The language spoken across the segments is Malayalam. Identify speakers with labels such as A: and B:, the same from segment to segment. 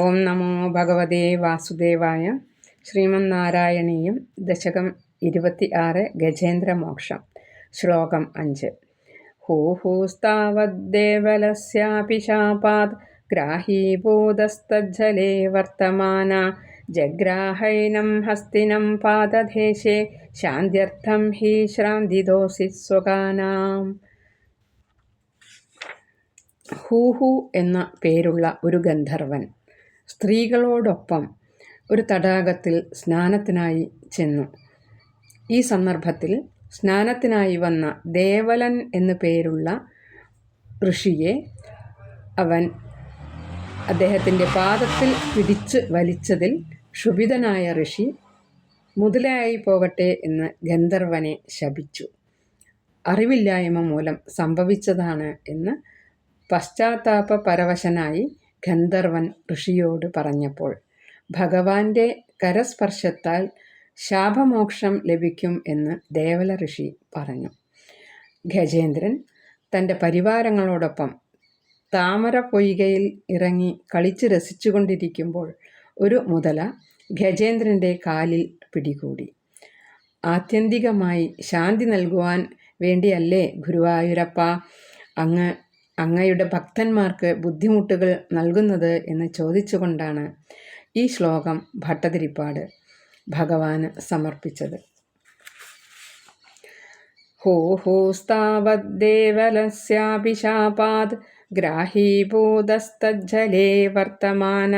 A: ഓം നമോ ഭഗവതേ വാസുദേവായ. ശ്രീമന്നാരായണീയം ദശകം 26 ഗജേന്ദ്രമോക്ഷം. ശ്ലോകം 5. ഹൂഹൂസ്താവദ്ദേവലസ്യാപി ശാപാത് ഗ്രാഹീഭൂതസ്തജ്ജലേ വർത്തമാന ജഗ്രാഹൈനം ഹസ്തിനം പാദദേശേ ശാന്ത്യർത്ഥം ഹി ശ്രാന്തിദോസി സ്വകാനാം. ഹൂഹു എന്ന പേരുള്ള ഒരു ഗന്ധർവൻ സ്ത്രീകളോടൊപ്പം ഒരു തടാകത്തിൽ സ്നാനത്തിനായി ചെന്നു. ഈ സന്ദർഭത്തിൽ സ്നാനത്തിനായി വന്ന ദേവലൻ എന്നു പേരുള്ള ഋഷിയെ അദ്ദേഹത്തിൻ്റെ പാദത്തിൽ പിടിച്ച് വലിച്ചതിൽ ക്ഷുഭിതനായ ഋഷി മുതലായി പോകട്ടെ എന്ന് ഗന്ധർവനെ ശപിച്ചു. അറിവില്ലായ്മ മൂലം സംഭവിച്ചതാണ് എന്ന് പശ്ചാത്താപപരവശനായി ഗന്ധർവൻ ഋഷിയോട് പറഞ്ഞപ്പോൾ ഭഗവാന്റെ കരസ്പർശത്താൽ ശാപമോക്ഷം ലഭിക്കും എന്ന് ദേവല ഋഷി പറഞ്ഞു. ഗജേന്ദ്രൻ തൻ്റെ പരിവാരങ്ങളോടൊപ്പം താമര പൊയ്കയിൽ ഇറങ്ങി കളിച്ച് രസിച്ചുകൊണ്ടിരിക്കുമ്പോൾ ഒരു മുതല ഗജേന്ദ്രൻ്റെ കാലിൽ പിടികൂടി. ആത്യന്തികമായി ശാന്തി നൽകുവാൻ വേണ്ടിയല്ലേ ഗുരുവായൂരപ്പ അങ്ങയുടെ ഭക്തന്മാർക്ക് ബുദ്ധിമുട്ടുകൾ നൽകുന്നത് എന്ന് ചോദിച്ചുകൊണ്ടാണ് ഈ ശ്ലോകം ഭട്ടതിരിപ്പാട് ഭഗവാന് സമർപ്പിച്ചത്. ഹൂഹൂസ്താവദ്ദേവലസ്യാപി ശാപാത് ഗ്രാഹീഭൂതസ്തജ്ജലേ വർത്തമാന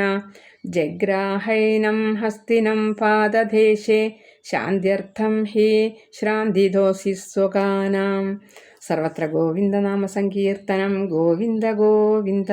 A: ജഗ്രാഹൈനം ഹസ്തിനം പാദദേശേ ശാന്ത്യർത്ഥം ഹി ശ്രാന്തിദോസി സ്വകാനാം. സർവത്ര ഗോവിന്ദനാമ സങ്കീർത്തനം. ഗോവിന്ദ ഗോവിന്ദ.